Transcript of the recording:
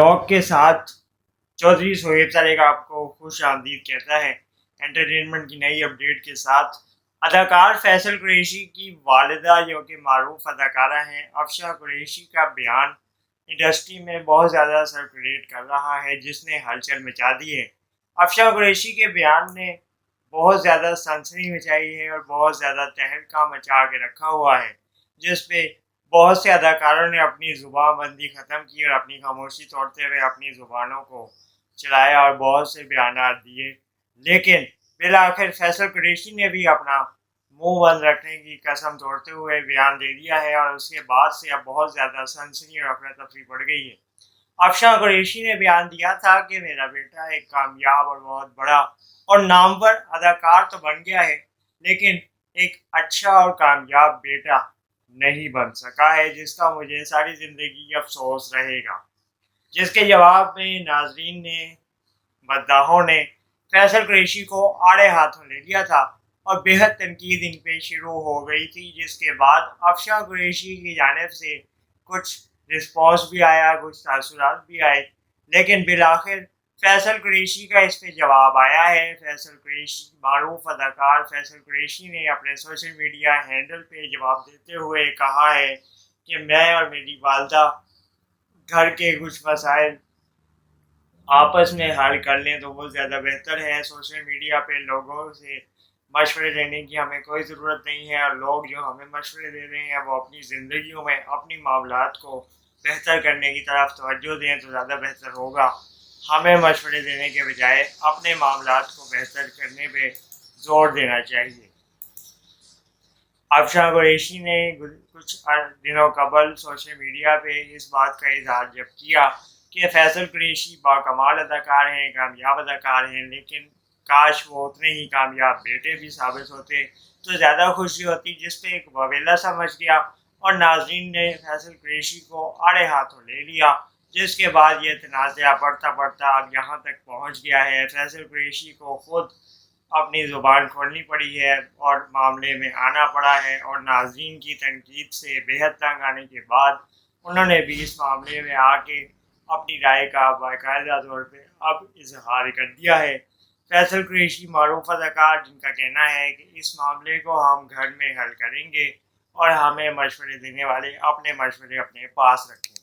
ذوق کے ساتھ چودھری سہیب سلیق آپ کو خوش آمدید کہتا ہے انٹرٹینمنٹ کی نئی اپڈیٹ کے ساتھ۔ اداکار فیصل قریشی کی والدہ جو کہ معروف اداکارہ ہیں افشاں قریشی کا بیان انڈسٹری میں بہت زیادہ سرکولیٹ کر رہا ہے، جس نے ہلچل مچا دی ہے۔ افشاں قریشی کے بیان نے بہت زیادہ سنسنی مچائی ہے اور بہت زیادہ تہلکہ مچا کے رکھا ہوا ہے، جس پہ بہت سے اداکاروں نے اپنی زبان بندی ختم کی اور اپنی خاموشی توڑتے ہوئے اپنی زبانوں کو چلایا اور بہت سے بیانات دیے، لیکن بالآخر فیصل قریشی نے بھی اپنا منہ بند رکھنے کی قسم توڑتے ہوئے بیان دے دیا ہے، اور اس کے بعد سے اب بہت زیادہ سنسنی اور افراتفری بڑھ گئی ہے۔ افشاں قریشی نے بیان دیا تھا کہ میرا بیٹا ایک کامیاب اور بہت بڑا اور نامور اداکار تو بن گیا ہے، لیکن ایک اچھا اور کامیاب بیٹا نہیں بن سکا ہے، جس کا مجھے ساری زندگی افسوس رہے گا۔ جس کے جواب میں ناظرین نے، مداحوں نے فیصل قریشی کو آڑے ہاتھوں لے لیا تھا اور بے حد تنقید ان پہ شروع ہو گئی تھی، جس کے بعد افشاں قریشی کی جانب سے کچھ رسپانس بھی آیا، کچھ تاثرات بھی آئے، لیکن بالآخر فیصل قریشی کا اس پہ جواب آیا ہے۔ فیصل قریشی، معروف اداکار فیصل قریشی نے اپنے سوشل میڈیا ہینڈل پہ جواب دیتے ہوئے کہا ہے کہ میں اور میری والدہ گھر کے کچھ مسائل آپس میں حل کر لیں تو بہت زیادہ بہتر ہے۔ سوشل میڈیا پہ لوگوں سے مشورے لینے کی ہمیں کوئی ضرورت نہیں ہے، اور لوگ جو ہمیں مشورے دے رہے ہیں وہ اپنی زندگیوں میں اپنی معاملات کو بہتر کرنے کی طرف توجہ دیں تو زیادہ بہتر ہوگا۔ ہمیں مشورے دینے کے بجائے اپنے معاملات کو بہتر کرنے پہ زور دینا چاہیے۔ افشاں قریشی نے کچھ دنوں قبل سوشل میڈیا پہ اس بات کا اظہار جب کیا کہ فیصل قریشی باکمال اداکار ہیں، کامیاب اداکار ہیں، لیکن کاش وہ اتنے ہی کامیاب بیٹے بھی ثابت ہوتے تو زیادہ خوشی ہوتی، جس پہ ایک واویلا سمجھ گیا اور ناظرین نے فیصل قریشی کو آڑے ہاتھوں لے لیا، جس کے بعد یہ تنازعہ بڑھتا بڑھتا اب یہاں تک پہنچ گیا ہے۔ فیصل قریشی کو خود اپنی زبان کھولنی پڑی ہے اور معاملے میں آنا پڑا ہے، اور ناظرین کی تنقید سے بے حد تنگ آنے کے بعد انہوں نے بھی اس معاملے میں آ کے اپنی رائے کا باقاعدہ طور پہ اب اظہار کر دیا ہے۔ فیصل قریشی معروف اداکار جن کا کہنا ہے کہ اس معاملے کو ہم گھر میں حل کریں گے اور ہمیں مشورے دینے والے اپنے مشورے اپنے پاس رکھیں۔